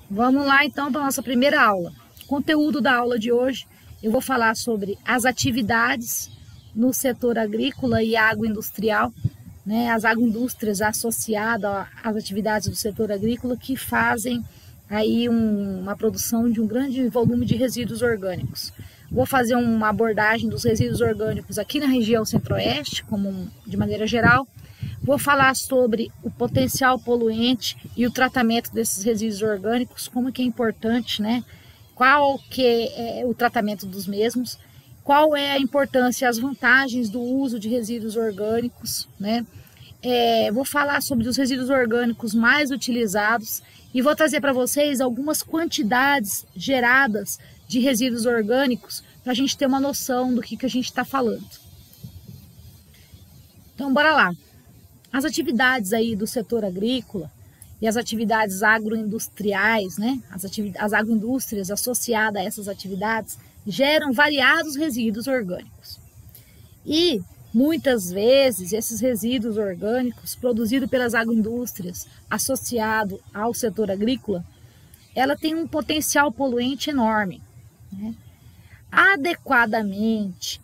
Vamos lá então para a nossa primeira aula. Conteúdo da aula de hoje, eu vou falar sobre as atividades no setor agrícola e agroindustrial, né? As agroindústrias associadas às atividades do setor agrícola que fazem aí uma produção de um grande volume de resíduos orgânicos. Vou fazer uma abordagem dos resíduos orgânicos aqui na região centro-oeste, de maneira geral. Vou falar sobre o potencial poluente e o tratamento desses resíduos orgânicos, como que é importante, né? Qual que é o tratamento dos mesmos, qual é a importância e as vantagens do uso de resíduos orgânicos, né? Vou falar sobre os resíduos orgânicos mais utilizados e vou trazer para vocês algumas quantidades geradas de resíduos orgânicos para a gente ter uma noção do que a gente está falando. Então, bora lá. As atividades aí do setor agrícola e as atividades agroindustriais, né? As agroindústrias associadas a essas atividades geram variados resíduos orgânicos. E muitas vezes esses resíduos orgânicos produzidos pelas agroindústrias associado ao setor agrícola, ela tem um potencial poluente enorme, né? Adequadamente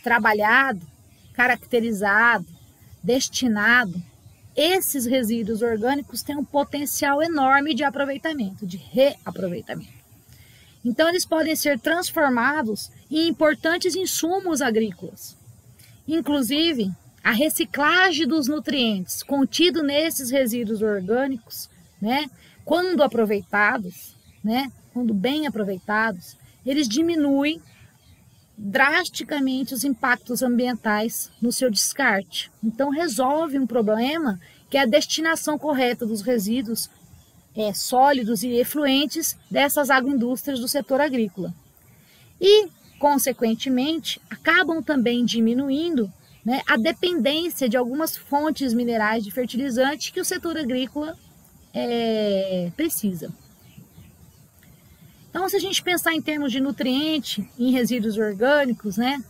trabalhado, caracterizado, destinado, esses resíduos orgânicos têm um potencial enorme de aproveitamento, de reaproveitamento. Então eles podem ser transformados em importantes insumos agrícolas. Inclusive, a reciclagem dos nutrientes contidos nesses resíduos orgânicos, né, quando aproveitados, né, quando bem aproveitados, eles diminuem drasticamente os impactos ambientais no seu descarte. Então resolve um problema que é a destinação correta dos resíduos sólidos e efluentes dessas agroindústrias do setor agrícola. E, consequentemente, acabam também diminuindo, né, a dependência de algumas fontes minerais de fertilizante que o setor agrícola precisa. Então, se a gente pensar em termos de nutriente, em resíduos orgânicos, né,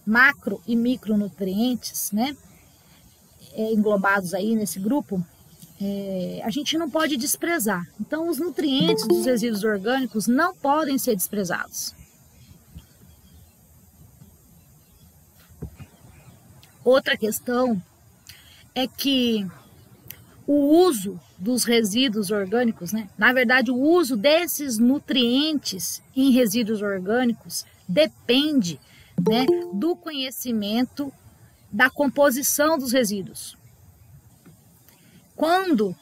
macro e micronutrientes, né, englobados aí nesse grupo, a gente não pode desprezar. Então, os nutrientes dos resíduos orgânicos não podem ser desprezados. Outra questão é que o uso dos resíduos orgânicos, né? Na verdade, o uso desses nutrientes em resíduos orgânicos depende, né, do conhecimento da composição dos resíduos. Quando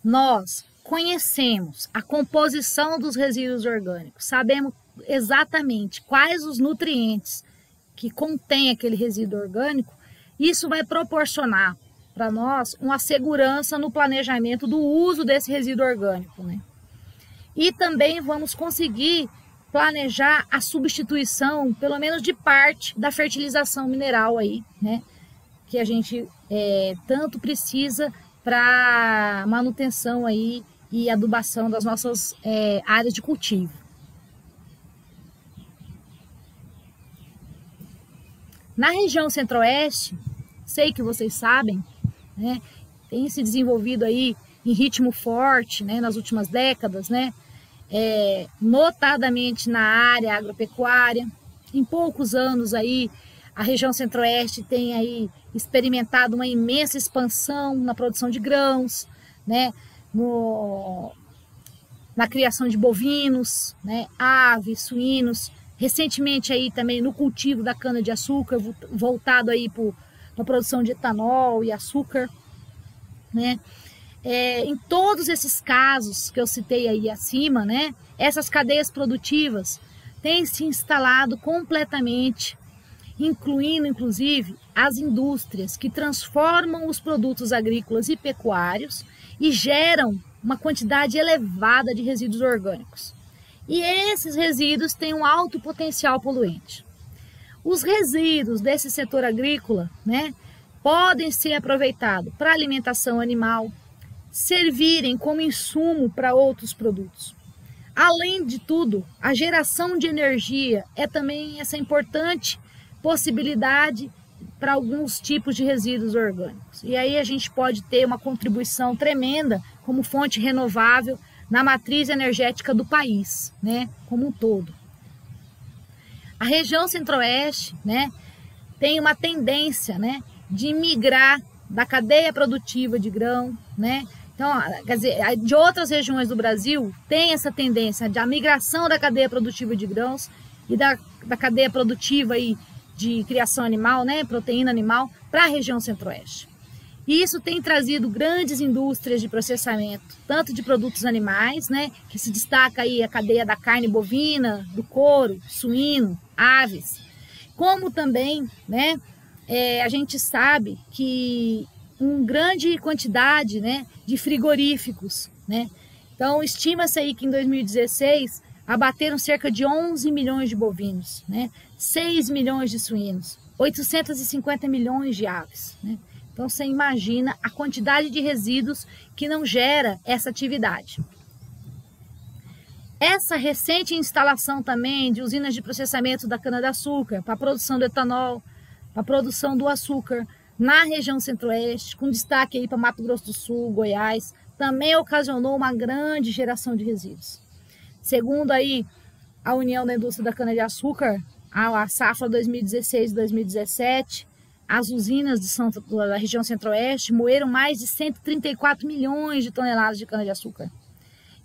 nós conhecemos a composição dos resíduos orgânicos, sabemos exatamente quais os nutrientes que contém aquele resíduo orgânico, isso vai proporcionar para nós uma segurança no planejamento do uso desse resíduo orgânico, né? E também vamos conseguir planejar a substituição, pelo menos de parte, da fertilização mineral aí, né? Que a gente tanto precisa para manutenção aí e adubação das nossas áreas de cultivo. Na região centro-oeste, sei que vocês sabem, né, tem se desenvolvido aí em ritmo forte, né, nas últimas décadas, né, notadamente na área agropecuária. Em poucos anos aí, a região centro-oeste tem aí experimentado uma imensa expansão na produção de grãos, né, na criação de bovinos, né, aves, suínos, recentemente aí também no cultivo da cana-de-açúcar, voltado aí para a produção de etanol e açúcar, né. Em todos esses casos que eu citei aí acima, né, essas cadeias produtivas têm se instalado completamente, incluindo inclusive as indústrias que transformam os produtos agrícolas e pecuários e geram uma quantidade elevada de resíduos orgânicos. E esses resíduos têm um alto potencial poluente. Os resíduos desse setor agrícola, né, podem ser aproveitados para alimentação animal, servirem como insumo para outros produtos. Além de tudo, a geração de energia é também essa importante possibilidade para alguns tipos de resíduos orgânicos. E aí a gente pode ter uma contribuição tremenda como fonte renovável na matriz energética do país, né, como um todo. A região Centro-Oeste, né, tem uma tendência, né, de migrar da cadeia produtiva de grão, né? Então, quer dizer, de outras regiões do Brasil tem essa tendência de a migração da cadeia produtiva de grãos e da cadeia produtiva aí de criação animal, né, proteína animal, para a região Centro-Oeste. E isso tem trazido grandes indústrias de processamento, tanto de produtos animais, né, que se destaca aí a cadeia da carne bovina, do couro, suíno, aves, como também, né, a gente sabe que uma grande quantidade, né, de frigoríficos, né? Então, estima-se aí que em 2016 abateram cerca de 11 milhões de bovinos, né? 6 milhões de suínos, 850 milhões de aves, né? Então, você imagina a quantidade de resíduos que não gera essa atividade. Essa recente instalação também de usinas de processamento da cana-de-açúcar para a produção do etanol, para a produção do açúcar, na região Centro-Oeste, com destaque aí para Mato Grosso do Sul, Goiás, também ocasionou uma grande geração de resíduos. Segundo aí a União da Indústria da Cana-de-Açúcar, a safra 2016-2017, as usinas da região Centro-Oeste moeram mais de 134 milhões de toneladas de cana-de-açúcar.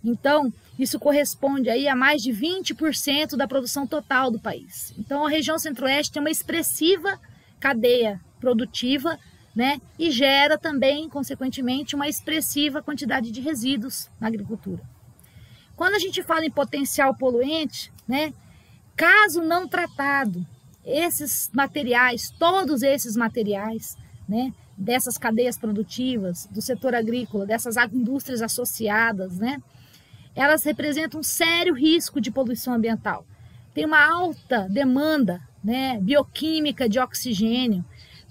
Então, isso corresponde aí a mais de 20% da produção total do país. Então, a região Centro-Oeste tem uma expressiva cadeia produtiva, né, e gera também, consequentemente, uma expressiva quantidade de resíduos na agricultura. Quando a gente fala em potencial poluente, né, caso não tratado, esses materiais, todos esses materiais, né, dessas cadeias produtivas, do setor agrícola, dessas agroindústrias associadas, né, elas representam um sério risco de poluição ambiental. Tem uma alta demanda, né, bioquímica de oxigênio,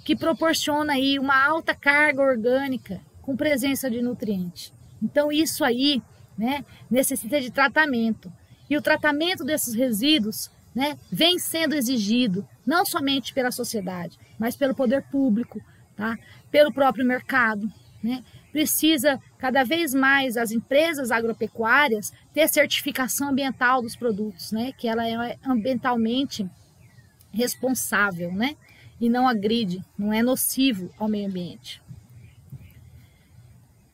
que proporciona aí uma alta carga orgânica com presença de nutrientes. Então isso aí, né, necessita de tratamento. E o tratamento desses resíduos, né, vem sendo exigido não somente pela sociedade, mas pelo poder público, tá? Pelo próprio mercado, né? Precisa cada vez mais as empresas agropecuárias ter certificação ambiental dos produtos, né, que ela é ambientalmente responsável, né? E não agride, não é nocivo ao meio ambiente.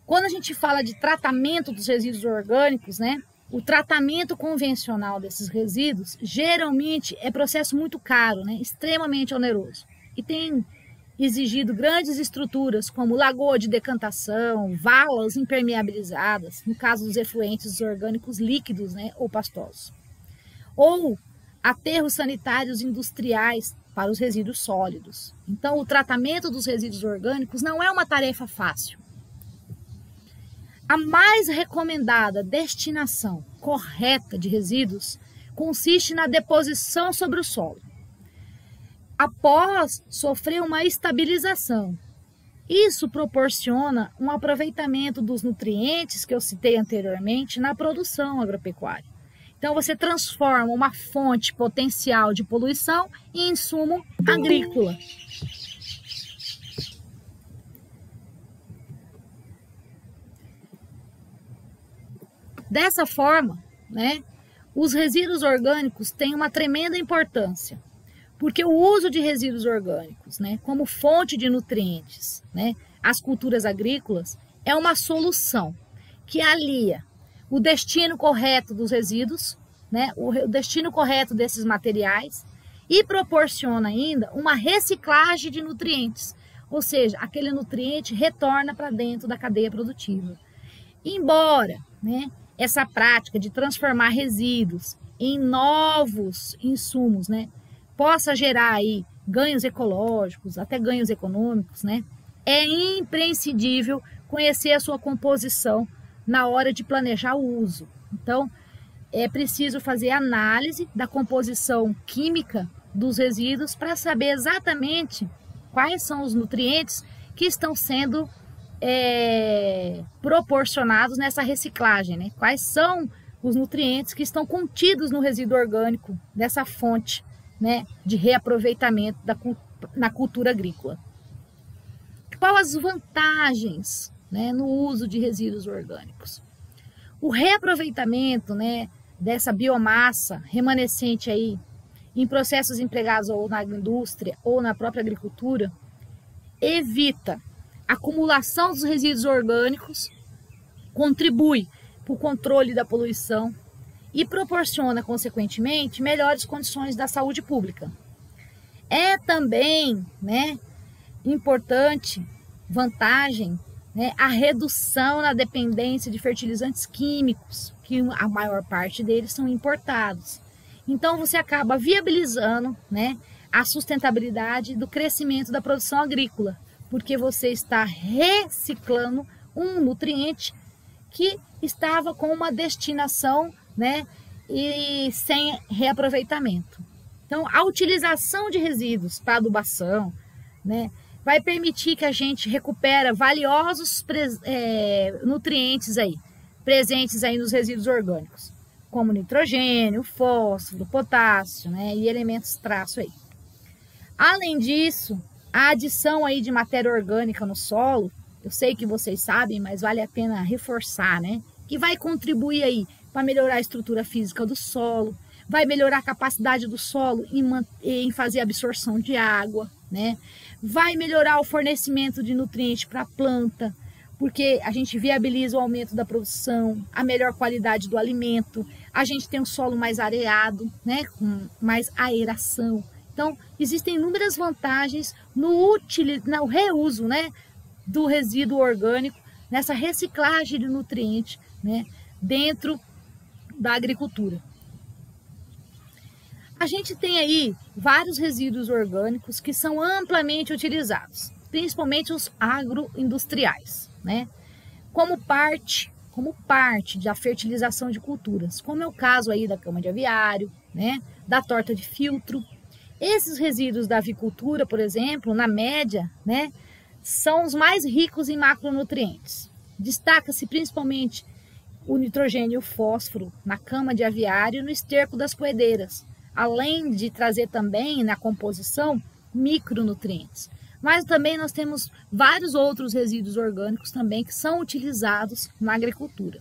Quando a gente fala de tratamento dos resíduos orgânicos, né, o tratamento convencional desses resíduos geralmente é processo muito caro, né, extremamente oneroso. E tem exigido grandes estruturas como lagoa de decantação, valas impermeabilizadas, no caso dos efluentes orgânicos líquidos, né, ou pastosos. Ou aterros sanitários industriais para os resíduos sólidos. Então, o tratamento dos resíduos orgânicos não é uma tarefa fácil. A mais recomendada destinação correta de resíduos consiste na deposição sobre o solo, após sofrer uma estabilização. Isso proporciona um aproveitamento dos nutrientes que eu citei anteriormente na produção agropecuária. Então, você transforma uma fonte potencial de poluição em insumo agrícola. Dessa forma, né, os resíduos orgânicos têm uma tremenda importância, porque o uso de resíduos orgânicos, né, como fonte de nutrientes, né, às culturas agrícolas, é uma solução que alia o destino correto dos resíduos, né, o destino correto desses materiais e proporciona ainda uma reciclagem de nutrientes, ou seja, aquele nutriente retorna para dentro da cadeia produtiva. Embora, né, essa prática de transformar resíduos em novos insumos, né, possa gerar aí ganhos ecológicos, até ganhos econômicos, né, é imprescindível conhecer a sua composição na hora de planejar o uso. Então, é preciso fazer análise da composição química dos resíduos para saber exatamente quais são os nutrientes que estão sendo proporcionados nessa reciclagem, né? Quais são os nutrientes que estão contidos no resíduo orgânico dessa fonte, né, de reaproveitamento na cultura agrícola. Quais as vantagens, né, no uso de resíduos orgânicos? O reaproveitamento, né, dessa biomassa remanescente aí em processos empregados ou na agroindústria ou na própria agricultura evita a acumulação dos resíduos orgânicos, contribui para o controle da poluição e proporciona, consequentemente, melhores condições da saúde pública. É também, né, importante, vantagem, né, a redução na dependência de fertilizantes químicos, que a maior parte deles são importados. Então você acaba viabilizando, né, a sustentabilidade do crescimento da produção agrícola, porque você está reciclando um nutriente que estava com uma destinação, né, e sem reaproveitamento. Então a utilização de resíduos para adubação, né, vai permitir que a gente recupere valiosos nutrientes aí, presentes aí nos resíduos orgânicos, como nitrogênio, fósforo, potássio, né, e elementos traço aí. Além disso, a adição aí de matéria orgânica no solo, eu sei que vocês sabem, mas vale a pena reforçar, né, que vai contribuir aí para melhorar a estrutura física do solo, vai melhorar a capacidade do solo em fazer absorção de água, né, vai melhorar o fornecimento de nutrientes para a planta, porque a gente viabiliza o aumento da produção, a melhor qualidade do alimento, a gente tem um solo mais areado, né, com mais aeração. Então, existem inúmeras vantagens no reuso, né, do resíduo orgânico, nessa reciclagem de nutrientes, né, dentro da agricultura. A gente tem aí vários resíduos orgânicos que são amplamente utilizados, principalmente os agroindustriais, né? Como parte da fertilização de culturas, como é o caso aí da cama de aviário, né? Da torta de filtro. Esses resíduos da avicultura, por exemplo, na média, né, são os mais ricos em macronutrientes. Destaca-se principalmente o nitrogênio e o fósforo na cama de aviário e no esterco das poedeiras, além de trazer também na composição micronutrientes. Mas também nós temos vários outros resíduos orgânicos também que são utilizados na agricultura.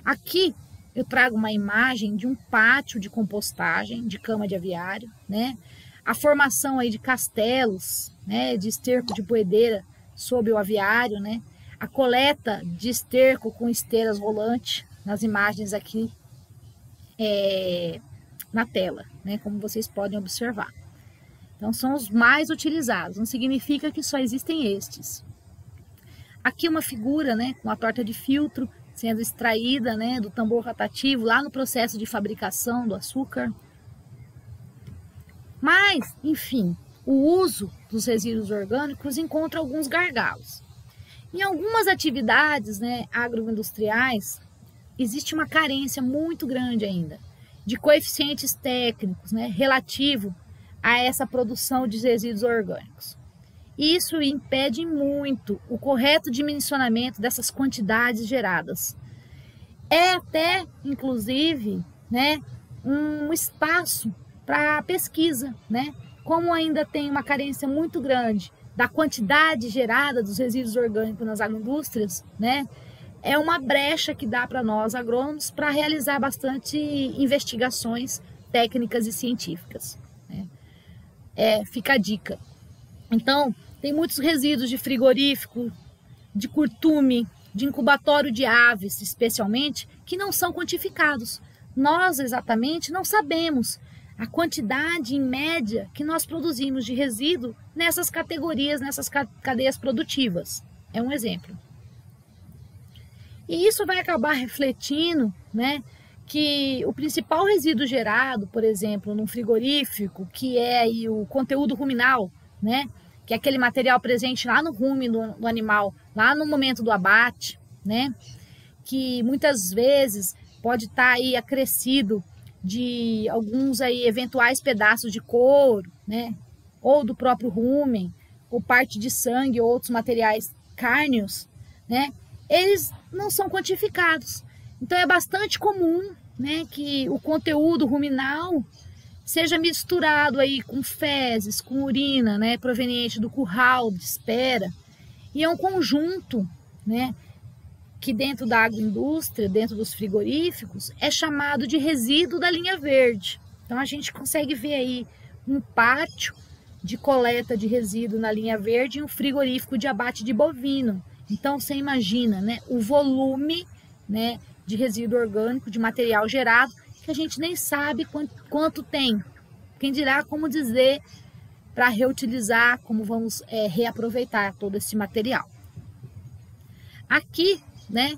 Aqui eu trago uma imagem de um pátio de compostagem de cama de aviário, né? A formação aí de castelos, né, de esterco de poedeira sob o aviário, né? A coleta de esterco com esteiras rolantes, nas imagens aqui na tela, né, como vocês podem observar. Então são os mais utilizados, não significa que só existem estes. Aqui uma figura, né, com a torta de filtro sendo extraída, né, do tambor rotativo lá no processo de fabricação do açúcar. Mas, enfim, o uso dos resíduos orgânicos encontra alguns gargalos. Em algumas atividades, né, agroindustriais, existe uma carência muito grande ainda de coeficientes técnicos, né, relativo a essa produção de resíduos orgânicos. Isso impede muito o correto dimensionamento dessas quantidades geradas. É até, inclusive, né, um espaço para pesquisa, né? Como ainda tem uma carência muito grande da quantidade gerada dos resíduos orgânicos nas agroindústrias, né? É uma brecha que dá para nós agrônomos para realizar bastante investigações técnicas e científicas, né? Fica a dica. Então, tem muitos resíduos de frigorífico, de curtume, de incubatório de aves, especialmente, que não são quantificados. Nós, exatamente, não sabemos a quantidade, em média, que nós produzimos de resíduo nessas categorias, nessas cadeias produtivas. É um exemplo. E isso vai acabar refletindo, né, que o principal resíduo gerado, por exemplo, num frigorífico, que é aí o conteúdo ruminal, né, que é aquele material presente lá no rumen do animal, lá no momento do abate, né, que muitas vezes pode estar aí acrescido de alguns aí eventuais pedaços de couro, né, ou do próprio rumen, ou parte de sangue, ou outros materiais cárneos, né, eles não são quantificados. Então é bastante comum, né, que o conteúdo ruminal seja misturado aí com fezes, com urina, né, proveniente do curral de espera, e é um conjunto, né, que dentro da agroindústria, dentro dos frigoríficos, é chamado de resíduo da linha verde. Então a gente consegue ver aí um pátio de coleta de resíduo na linha verde e um frigorífico de abate de bovino. Então você imagina, né, o volume, né, de resíduo orgânico, de material gerado, que a gente nem sabe quanto tem. Quem dirá como dizer para reutilizar, como vamos reaproveitar todo esse material. Aqui, né,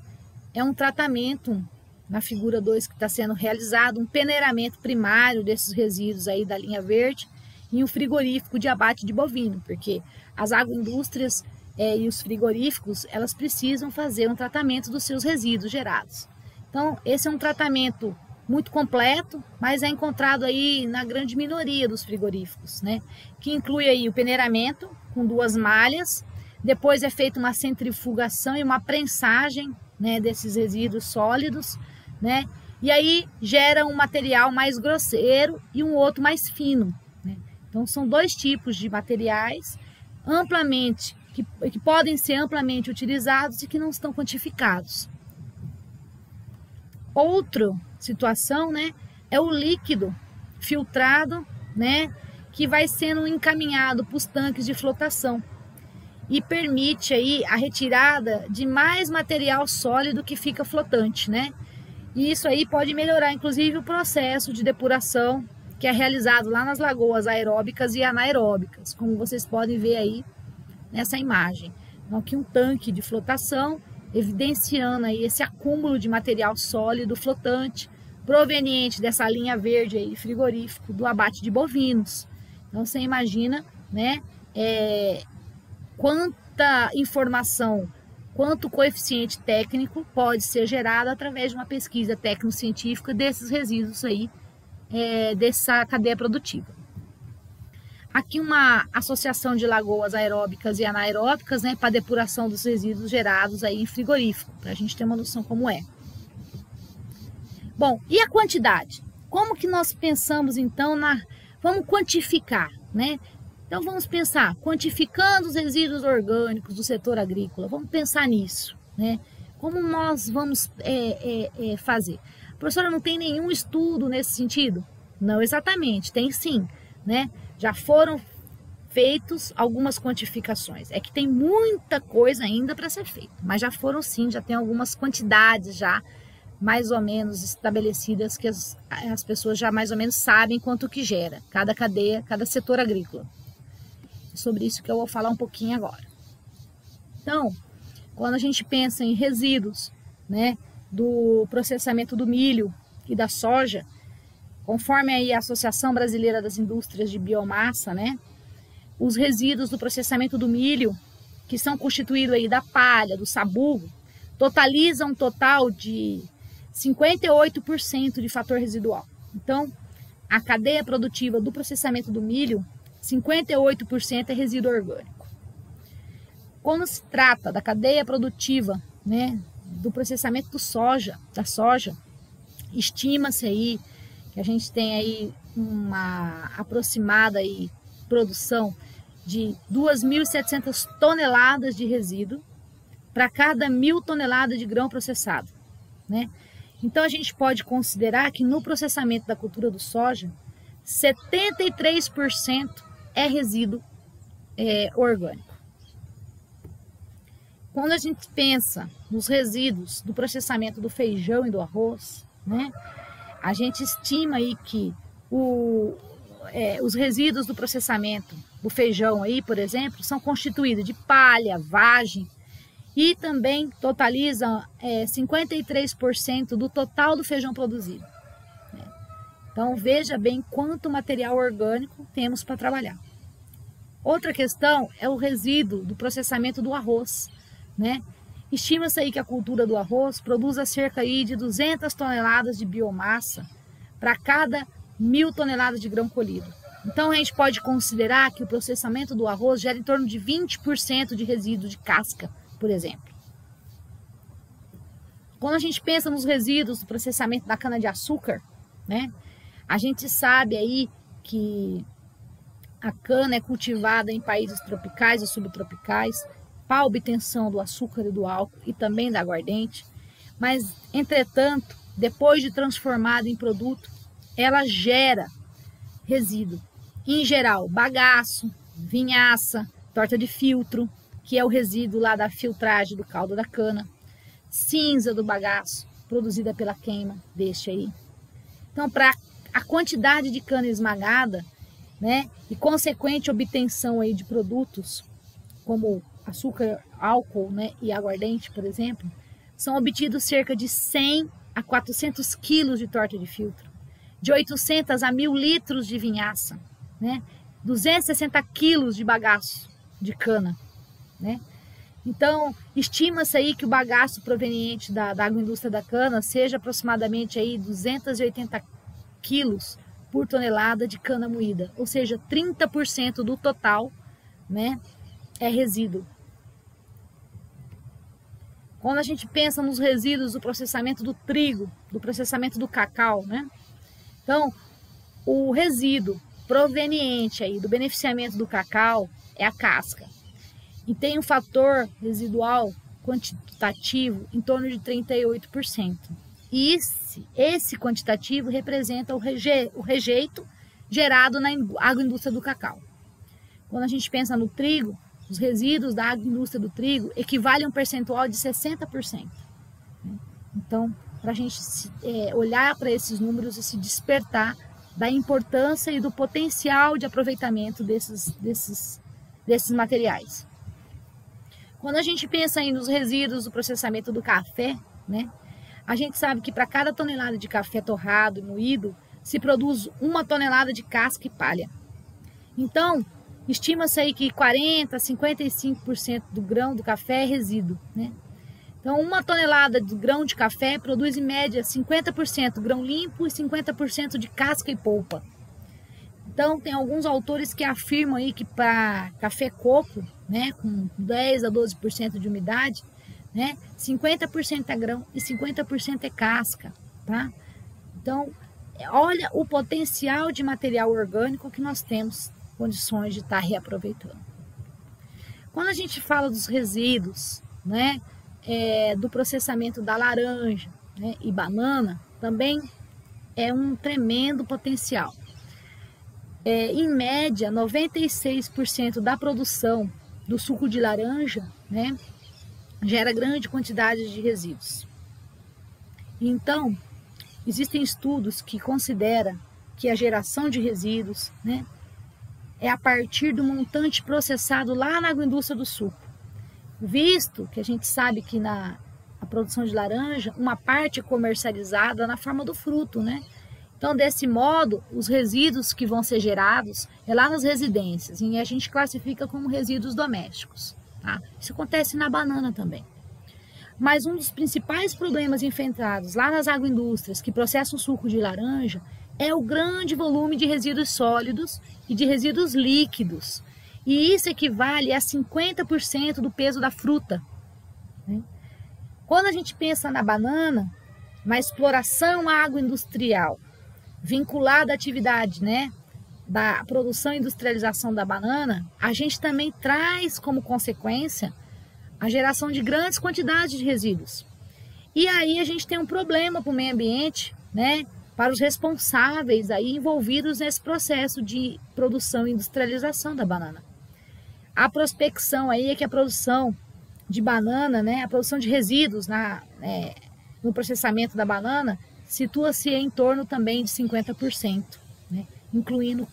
é um tratamento, na figura 2 que está sendo realizado, um peneiramento primário desses resíduos aí da linha verde em um frigorífico de abate de bovino, porque as agroindústrias e os frigoríficos, elas precisam fazer um tratamento dos seus resíduos gerados. Então, esse é um tratamento muito completo, mas é encontrado aí na grande minoria dos frigoríficos, né? Que inclui aí o peneiramento com 2 malhas, depois é feita uma centrifugação e uma prensagem, né, desses resíduos sólidos, né? E aí gera um material mais grosseiro e um outro mais fino, né? Então são 2 tipos de materiais amplamente que podem ser amplamente utilizados e que não estão quantificados. Outra situação, né, é o líquido filtrado, né, que vai sendo encaminhado para os tanques de flotação e permite aí a retirada de mais material sólido que fica flotante, né? E isso aí pode melhorar, inclusive, o processo de depuração que é realizado lá nas lagoas aeróbicas e anaeróbicas, como vocês podem ver aí nessa imagem. Então, aqui um tanque de flotação, evidenciando aí esse acúmulo de material sólido flotante, proveniente dessa linha verde aí, frigorífico, do abate de bovinos. Então, você imagina, né, quanta informação, quanto coeficiente técnico pode ser gerado através de uma pesquisa técnico-científica desses resíduos aí, dessa cadeia produtiva. Aqui uma associação de lagoas aeróbicas e anaeróbicas, né, para depuração dos resíduos gerados aí em frigorífico, para a gente ter uma noção como é. Bom, e a quantidade? Como que nós pensamos então vamos quantificar, né? Então vamos pensar, quantificando os resíduos orgânicos do setor agrícola, vamos pensar nisso, né? Como nós vamos fazer? Professora, não tem nenhum estudo nesse sentido? Não exatamente, tem sim, né? Já foram feitos algumas quantificações. É que tem muita coisa ainda para ser feita, mas já foram sim, já tem algumas quantidades já mais ou menos estabelecidas que as pessoas já mais ou menos sabem quanto que gera cada cadeia, cada setor agrícola. É sobre isso que eu vou falar um pouquinho agora. Então, quando a gente pensa em resíduos, né, do processamento do milho e da soja, conforme aí a Associação Brasileira das Indústrias de Biomassa, né, os resíduos do processamento do milho, que são constituídos aí da palha, do sabugo, totalizam um total de 58% de fator residual. Então, a cadeia produtiva do processamento do milho, 58% é resíduo orgânico. Quando se trata da cadeia produtiva, né, do processamento da soja, estima-se aí que a gente tem aí uma aproximada aí produção de 2.700 toneladas de resíduo para cada 1.000 toneladas de grão processado, né? Então a gente pode considerar que no processamento da cultura do soja, 73% é resíduo orgânico. Quando a gente pensa nos resíduos do processamento do feijão e do arroz, né, a gente estima aí que os resíduos do processamento do feijão aí, por exemplo, são constituídos de palha, vagem e também totalizam 53% do total do feijão produzido. Então veja bem quanto material orgânico temos para trabalhar. Outra questão é o resíduo do processamento do arroz, né? Estima-se aí que a cultura do arroz produza cerca aí de 200 toneladas de biomassa para cada 1.000 toneladas de grão colhido. Então a gente pode considerar que o processamento do arroz gera em torno de 20% de resíduo de casca, por exemplo. Quando a gente pensa nos resíduos do processamento da cana-de-açúcar, né, a gente sabe aí que a cana é cultivada em países tropicais e subtropicais para a obtenção do açúcar e do álcool e também da aguardente, mas, entretanto, depois de transformada em produto, ela gera resíduo. Em geral, bagaço, vinhaça, torta de filtro, que é o resíduo lá da filtragem do caldo da cana, cinza do bagaço, produzida pela queima deste aí. Então, para a quantidade de cana esmagada, né, e consequente obtenção aí de produtos como açúcar, álcool, né, e aguardente, por exemplo, são obtidos cerca de 100 a 400 quilos de torta de filtro, de 800 a 1.000 litros de vinhaça, né, 260 quilos de bagaço de cana, né. Então, estima-se aí que o bagaço proveniente da agroindústria da cana seja aproximadamente aí 280 quilos por tonelada de cana moída, ou seja, 30% do total, né, é resíduo. Quando a gente pensa nos resíduos do processamento do trigo, do processamento do cacau, né, então, o resíduo proveniente aí do beneficiamento do cacau é a casca. E tem um fator residual quantitativo em torno de 38%. E esse quantitativo representa o rejeito gerado na agroindústria do cacau. Quando a gente pensa no trigo, os resíduos da agroindústria do trigo equivalem a um percentual de 60%. Então, para a gente olhar para esses números e se despertar da importância e do potencial de aproveitamento desses materiais. Quando a gente pensa aí nos resíduos do processamento do café, né, a gente sabe que para cada tonelada de café torrado e moído, se produz 1 tonelada de casca e palha. Então, estima-se aí que 40% a 55% do grão do café é resíduo, né? Então, 1 tonelada de grão de café produz em média 50% grão limpo e 50% de casca e polpa. Então, tem alguns autores que afirmam aí que para café coco, né, com 10 a 12% de umidade, né, 50% é grão e 50% é casca, tá? Então, olha o potencial de material orgânico que nós temos condições de estar reaproveitando. Quando a gente fala dos resíduos, né, do processamento da laranja, né, e banana, também é um tremendo potencial. Em média, 96% da produção do suco de laranja, né, gera grande quantidade de resíduos. Então, existem estudos que consideram que a geração de resíduos, né, é a partir do montante processado lá na agroindústria do suco. Visto que a gente sabe que na produção de laranja, uma parte é comercializada na forma do fruto, né? Então, desse modo, os resíduos que vão ser gerados é lá nas residências, e a gente classifica como resíduos domésticos, tá? Isso acontece na banana também. Mas um dos principais problemas enfrentados lá nas agroindústrias que processam suco de laranja é o grande volume de resíduos sólidos e de resíduos líquidos. E isso equivale a 50% do peso da fruta, né? Quando a gente pensa na banana, na exploração agroindustrial, vinculada à atividade, né, da produção e industrialização da banana, a gente também traz como consequência a geração de grandes quantidades de resíduos. E aí a gente tem um problema para o meio ambiente, né, para os responsáveis aí envolvidos nesse processo de produção e industrialização da banana. A prospecção aí é que a produção de banana, né, a produção de resíduos no processamento da banana, situa-se em torno também de 50%, né, incluindo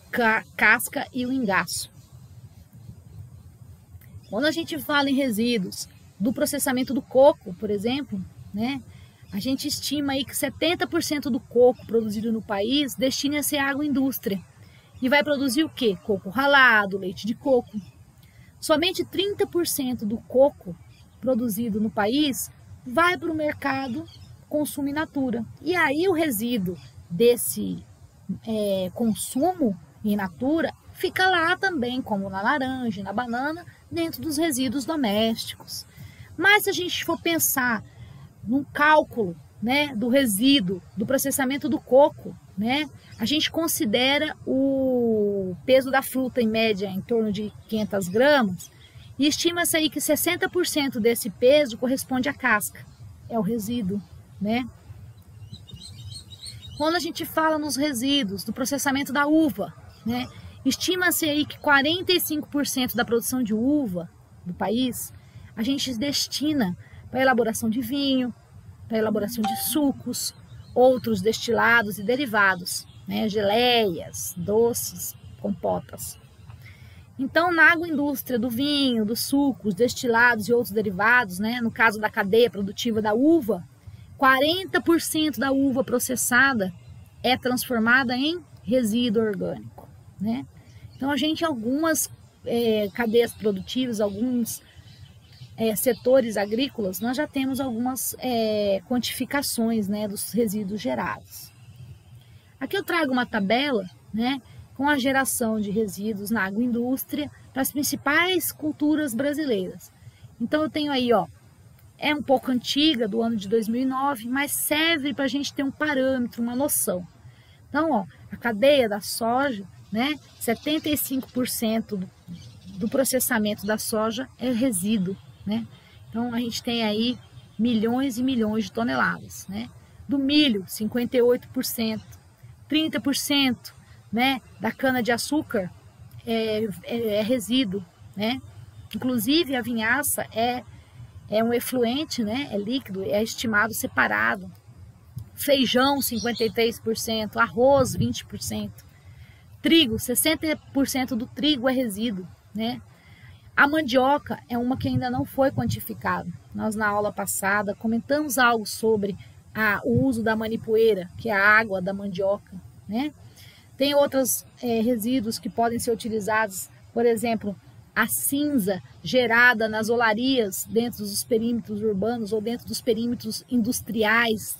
casca e o engaço. Quando a gente fala em resíduos do processamento do coco, por exemplo, né, a gente estima aí que 70% do coco produzido no país destina-se à agroindústria. E vai produzir o quê? Coco ralado, leite de coco. Somente 30% do coco produzido no país vai para o mercado consumo in natura. E aí o resíduo desse consumo in natura fica lá também, como na laranja, na banana, dentro dos resíduos domésticos. Mas se a gente for pensar no cálculo, né, do resíduo, do processamento do coco, né, a gente considera o peso da fruta em média em torno de 500 gramas e estima-se aí que 60% desse peso corresponde à casca, é o resíduo, né? Quando a gente fala nos resíduos do processamento da uva, né, estima-se aí que 45% da produção de uva do país a gente destina para a elaboração de vinho, para a elaboração de sucos, outros destilados e derivados, né, geleias, doces, compotas. Então, na agroindústria do vinho, dos sucos, destilados e outros derivados, né, no caso da cadeia produtiva da uva, 40% da uva processada é transformada em resíduo orgânico, né? Então, a gente, algumas cadeias produtivas, alguns setores agrícolas, nós já temos algumas quantificações, né, dos resíduos gerados. Aqui eu trago uma tabela, né, com a geração de resíduos na agroindústria para as principais culturas brasileiras. Então eu tenho aí, ó, é um pouco antiga, do ano de 2009, mas serve para a gente ter um parâmetro, uma noção. Então, ó, a cadeia da soja, né, 75% do processamento da soja é resíduo, né? Então a gente tem aí milhões e milhões de toneladas, né? Do milho, 58%, 30%, né, da cana-de-açúcar é resíduo, né? Inclusive a vinhaça é um efluente, né? É líquido, é estimado separado. Feijão, 53%, arroz, 20%. Trigo, 60% do trigo é resíduo, né? A mandioca é uma que ainda não foi quantificada. Nós, na aula passada, comentamos algo sobre o uso da manipoeira, que é a água da mandioca, né? Tem outros resíduos que podem ser utilizados, por exemplo, a cinza gerada nas olarias dentro dos perímetros urbanos ou dentro dos perímetros industriais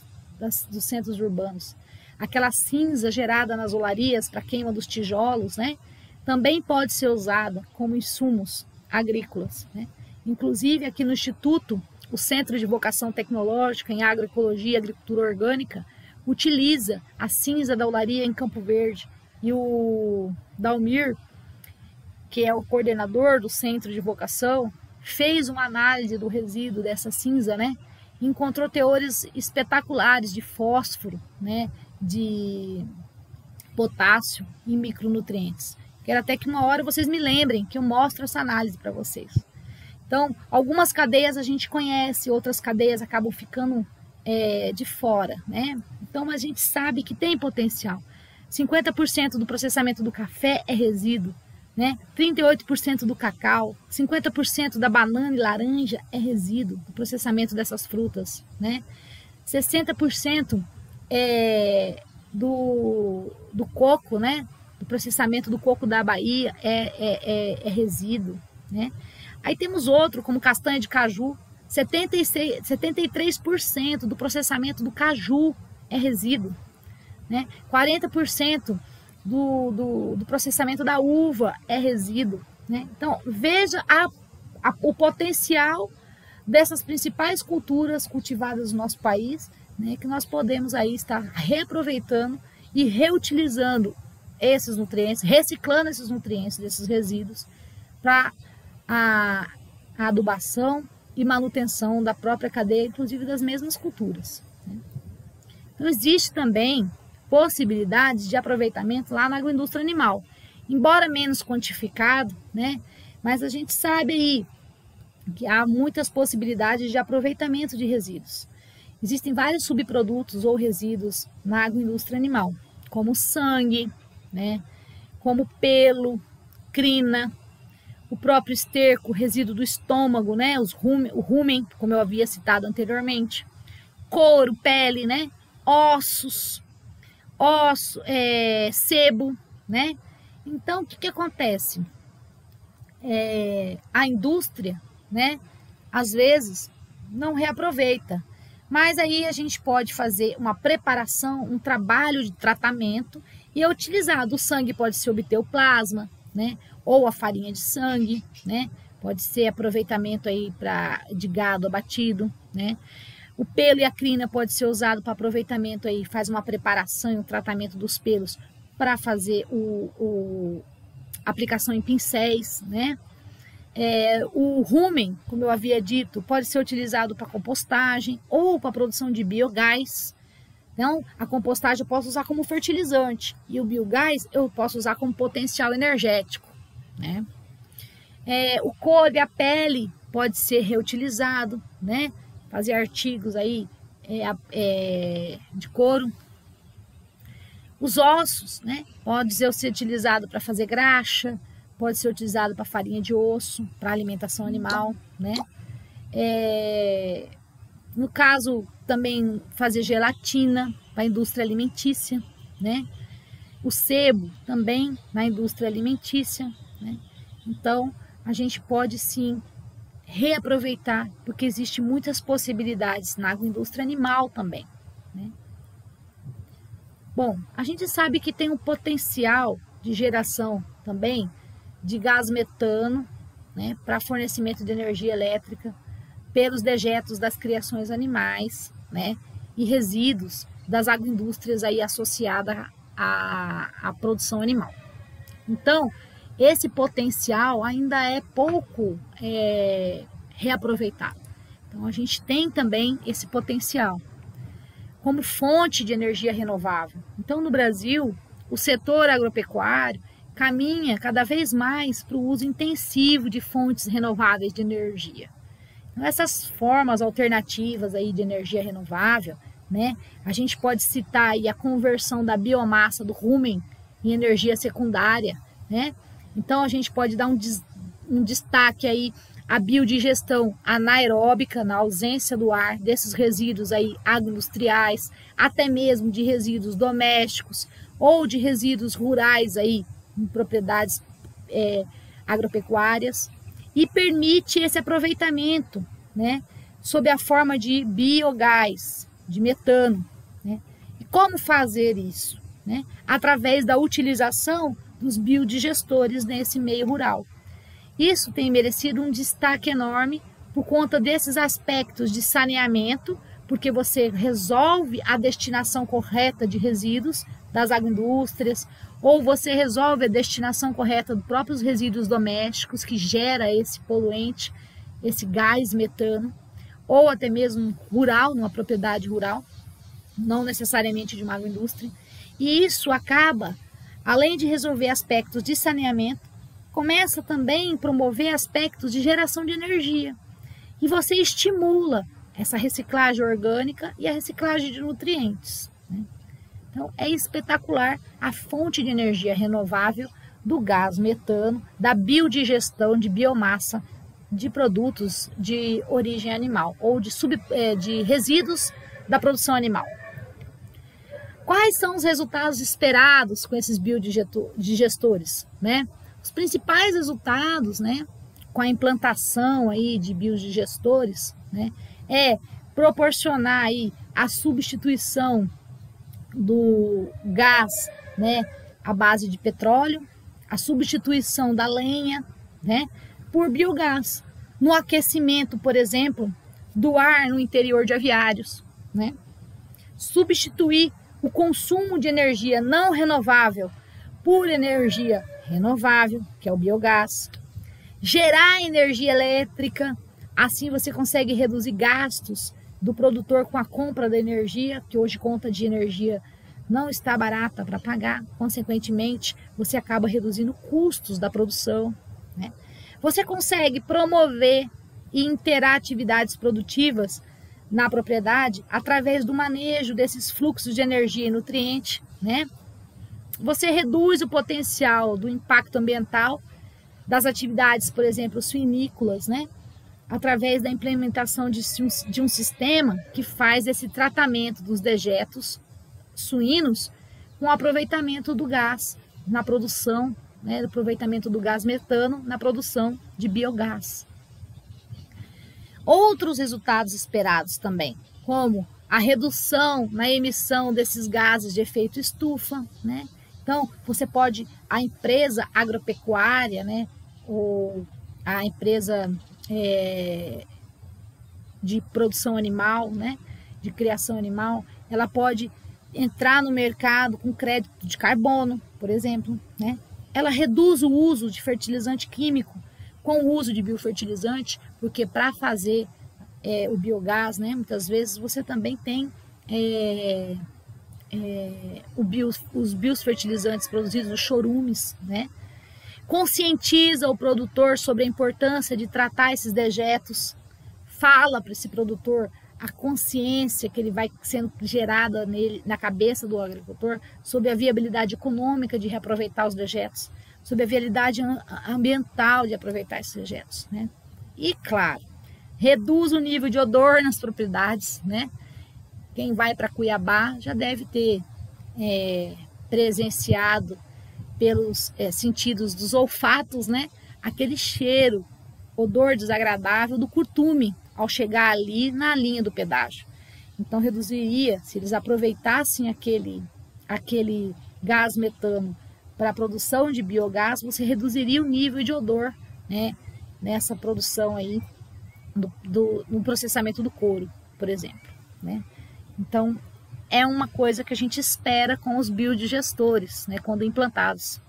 dos centros urbanos. Aquela cinza gerada nas olarias para queima dos tijolos, né, também pode ser usada como insumos agrícolas, né? Inclusive aqui no Instituto, o Centro de Vocação Tecnológica em Agroecologia e Agricultura Orgânica utiliza a cinza da olaria em Campo Verde, e o Dalmir, que é o coordenador do Centro de Vocação, fez uma análise do resíduo dessa cinza, né? E encontrou teores espetaculares de fósforo, né? De potássio e micronutrientes. Quero até que uma hora vocês me lembrem que eu mostro essa análise para vocês. Então, algumas cadeias a gente conhece, outras cadeias acabam ficando de fora, né? Então a gente sabe que tem potencial. 50% do processamento do café é resíduo, né? 38% do cacau, 50% da banana e laranja é resíduo do processamento dessas frutas, né? 60% do coco, né? Do processamento do coco da Bahia é resíduo, né? Aí temos outro, como castanha de caju, 73% do processamento do caju é resíduo, né? 40% do processamento da uva é resíduo, né? Então, veja o potencial dessas principais culturas cultivadas no nosso país, né? Que nós podemos aí estar reaproveitando e reutilizando esses nutrientes, reciclando esses nutrientes desses resíduos para a adubação e manutenção da própria cadeia, inclusive das mesmas culturas, né? Então, existe também possibilidades de aproveitamento lá na agroindústria animal, embora menos quantificado, né? Mas a gente sabe aí que há muitas possibilidades de aproveitamento de resíduos. Existem vários subprodutos ou resíduos na agroindústria animal, como sangue, né? Como pelo, crina, o próprio esterco, resíduo do estômago, né? O rumen, como eu havia citado anteriormente, couro, pele, né? Ossos, sebo, né? Então, o que acontece? A indústria, né? Às vezes não reaproveita, mas aí a gente pode fazer uma preparação, um trabalho de tratamento e utilizar. Do sangue pode-se obter o plasma, né? Ou a farinha de sangue, né? Pode ser aproveitamento aí de gado abatido, né? O pelo e a crina pode ser usado para aproveitamento aí, faz uma preparação e um tratamento dos pelos para fazer aplicação em pincéis, né? O rumen, como eu havia dito, pode ser utilizado para compostagem ou para produção de biogás. Então, a compostagem eu posso usar como fertilizante e o biogás eu posso usar como potencial energético, né? O couro e a pele pode ser reutilizado, né? Fazer artigos aí de couro. Os ossos, né? Pode ser utilizado para fazer graxa, pode ser utilizado para farinha de osso, para alimentação animal, né? No caso, também fazer gelatina para a indústria alimentícia, né? O sebo também na indústria alimentícia, né? Então, a gente pode sim reaproveitar, porque existem muitas possibilidades na agroindústria animal também, né? Bom, a gente sabe que tem um potencial de geração também de gás metano, né, para fornecimento de energia elétrica pelos dejetos das criações animais, né, e resíduos das agroindústrias aí associadas à produção animal. Então, esse potencial ainda é pouco reaproveitado. Então, a gente tem também esse potencial como fonte de energia renovável. Então, no Brasil, o setor agropecuário caminha cada vez mais para o uso intensivo de fontes renováveis de energia. Então, essas formas alternativas aí de energia renovável, né, a gente pode citar aí a conversão da biomassa do rumen em energia secundária, né? Então, a gente pode dar um destaque aí a biodigestão anaeróbica, na ausência do ar, desses resíduos aí agroindustriais, até mesmo de resíduos domésticos ou de resíduos rurais aí em propriedades agropecuárias, e permite esse aproveitamento, né, sob a forma de biogás, de metano, né? E como fazer isso, né? Através da utilização dos biodigestores nesse meio rural. Isso tem merecido um destaque enorme por conta desses aspectos de saneamento, porque você resolve a destinação correta de resíduos das agroindústrias, ou você resolve a destinação correta dos próprios resíduos domésticos que gera esse poluente, esse gás metano, ou até mesmo rural, numa propriedade rural, não necessariamente de uma agroindústria. E isso acaba, além de resolver aspectos de saneamento, começa também a promover aspectos de geração de energia. E você estimula essa reciclagem orgânica e a reciclagem de nutrientes, né? Então, é espetacular a fonte de energia renovável do gás metano, da biodigestão de biomassa de produtos de origem animal ou de resíduos da produção animal. Quais são os resultados esperados com esses biodigestores, né? Os principais resultados, né, com a implantação aí de biodigestores, né, é proporcionar aí a substituição do gás, né, à base de petróleo, a substituição da lenha, né, por biogás, no aquecimento, por exemplo, do ar no interior de aviários, né, substituir o consumo de energia não renovável por energia renovável, que é o biogás, gerar energia elétrica, assim você consegue reduzir gastos do produtor com a compra da energia, que hoje conta de energia não está barata para pagar, consequentemente você acaba reduzindo custos da produção, né? Você consegue promover e interar atividades produtivas na propriedade através do manejo desses fluxos de energia e nutriente, né? Você reduz o potencial do impacto ambiental das atividades, por exemplo, suinícolas, né? Através da implementação de um sistema que faz esse tratamento dos dejetos suínos com o aproveitamento do gás na produção, né? Do aproveitamento do gás metano na produção de biogás. Outros resultados esperados também, como a redução na emissão desses gases de efeito estufa, né? Então, você pode, a empresa agropecuária, né, ou a empresa de produção animal, né, de criação animal, ela pode entrar no mercado com crédito de carbono, por exemplo, né? Ela reduz o uso de fertilizante químico com o uso de biofertilizante, porque para fazer o biogás, né, muitas vezes você também tem os biofertilizantes produzidos, os chorumes, né? Conscientiza o produtor sobre a importância de tratar esses dejetos, fala para esse produtor a consciência que ele vai sendo gerada nele, na cabeça do agricultor, sobre a viabilidade econômica de reaproveitar os dejetos, sobre a viabilidade ambiental de aproveitar esses dejetos, né? E, claro, reduz o nível de odor nas propriedades, né? Quem vai para Cuiabá já deve ter presenciado pelos sentidos dos olfatos, né? Aquele cheiro, odor desagradável do curtume ao chegar ali na linha do pedágio. Então reduziria, se eles aproveitassem aquele gás metano para a produção de biogás, você reduziria o nível de odor, né, nessa produção aí no processamento do couro, por exemplo, né? Então é uma coisa que a gente espera com os biodigestores, né, quando implantados.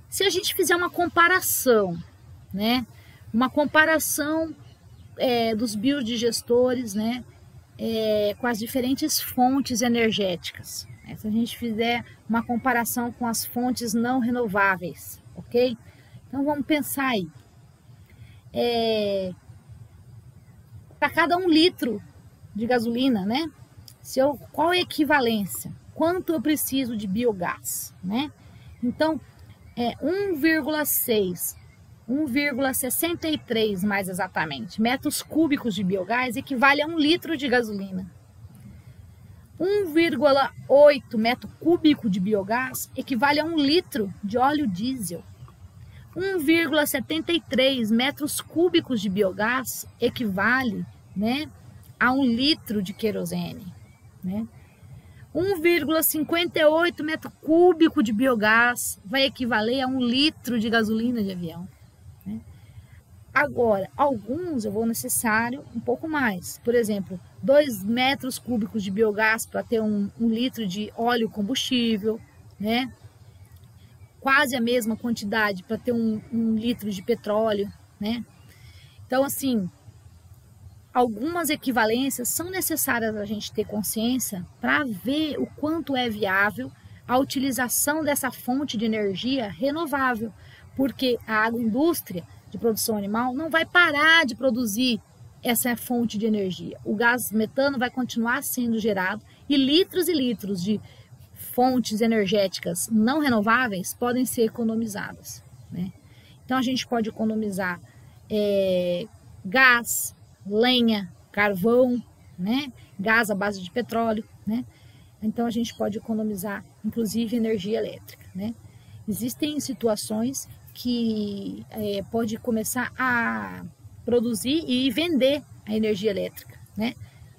Se a gente fizer uma comparação, né, dos biodigestores, né, com as diferentes fontes energéticas, né? Se a gente fizer uma comparação com as fontes não renováveis, ok? Então vamos pensar aí. Para cada 1 litro de gasolina, né? Qual é a equivalência? Quanto eu preciso de biogás, né? Então, 1,63 mais exatamente, metros cúbicos de biogás equivale a 1 litro de gasolina. 1,8 metro cúbico de biogás equivale a 1 litro de óleo diesel. 1,73 metros cúbicos de biogás equivale, né, a 1 litro de querosene, né? 1,58 metro cúbico de biogás vai equivaler a 1 litro de gasolina de avião, né? Agora, alguns eu vou necessário um pouco mais. Por exemplo, 2 metros cúbicos de biogás para ter 1 litro de óleo combustível, né? Quase a mesma quantidade para ter 1 litro de petróleo, né? Então, assim, algumas equivalências são necessárias a gente ter consciência para ver o quanto é viável a utilização dessa fonte de energia renovável, porque a agroindústria de produção animal não vai parar de produzir essa fonte de energia. O gás metano vai continuar sendo gerado e litros de fontes energéticas não renováveis podem ser economizadas, né? Então a gente pode economizar gás, lenha, carvão, né? Gás à base de petróleo, né? Então a gente pode economizar, inclusive, energia elétrica, né? Existem situações que pode começar a produzir e vender a energia elétrica, né?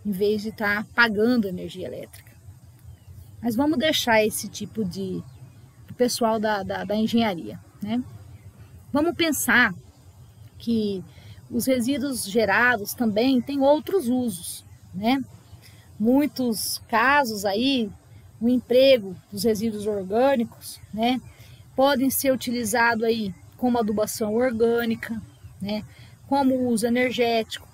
Em vez de estar pagando energia elétrica. Mas vamos deixar esse tipo de pessoal da engenharia, né? Vamos pensar que os resíduos gerados também têm outros usos, né? Muitos casos aí, o emprego dos resíduos orgânicos, né, podem ser utilizados aí como adubação orgânica, né, como uso energético,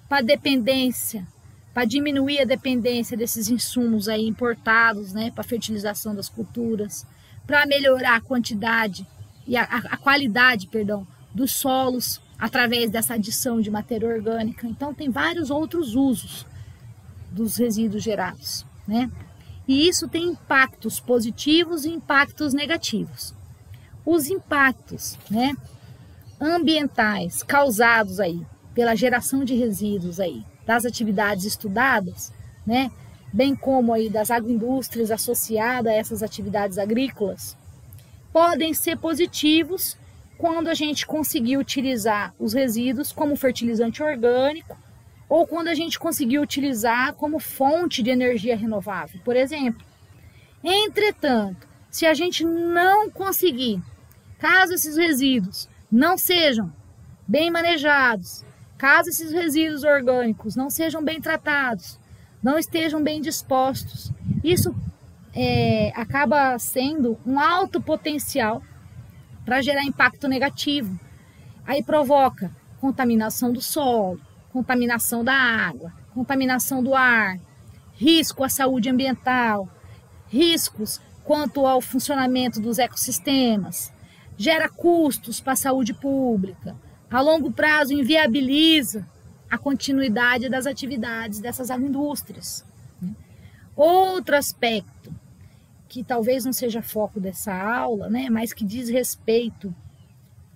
para dependência, para diminuir a dependência desses insumos aí importados, né, para fertilização das culturas, para melhorar a quantidade e a qualidade, perdão, dos solos através dessa adição de matéria orgânica. Então tem vários outros usos dos resíduos gerados, né? E isso tem impactos positivos e impactos negativos. Os impactos, né, ambientais causados aí pela geração de resíduos aí das atividades estudadas, né, bem como aí das agroindústrias associadas a essas atividades agrícolas, podem ser positivos quando a gente conseguir utilizar os resíduos como fertilizante orgânico ou quando a gente conseguir utilizar como fonte de energia renovável, por exemplo. Entretanto, se a gente não conseguir, caso esses resíduos não sejam bem manejados, Caso esses resíduos orgânicos não sejam bem tratados, não estejam bem dispostos, isso acaba sendo um alto potencial para gerar impacto negativo. Aí provoca contaminação do solo, contaminação da água, contaminação do ar, risco à saúde ambiental, riscos quanto ao funcionamento dos ecossistemas, gera custos para a saúde pública, a longo prazo inviabiliza a continuidade das atividades dessas agroindústrias. Outro aspecto, que talvez não seja foco dessa aula, né, mas que diz respeito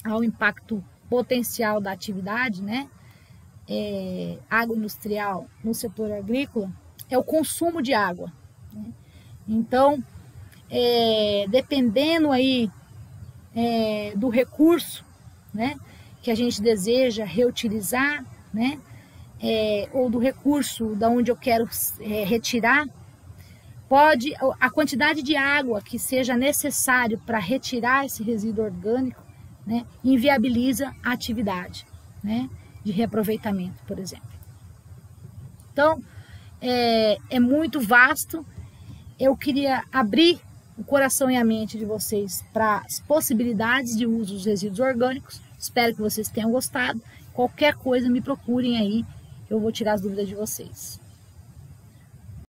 ao impacto potencial da atividade, né, agroindustrial no setor agrícola, é o consumo de água. Né? Então, dependendo aí do recurso, né, que a gente deseja reutilizar, né, ou do recurso da onde eu quero retirar, a quantidade de água que seja necessário para retirar esse resíduo orgânico, né, inviabiliza a atividade, né, de reaproveitamento, por exemplo. Então, é muito vasto. Eu queria abrir o coração e a mente de vocês para as possibilidades de uso dos resíduos orgânicos. Espero que vocês tenham gostado. Qualquer coisa, me procurem aí, eu vou tirar as dúvidas de vocês.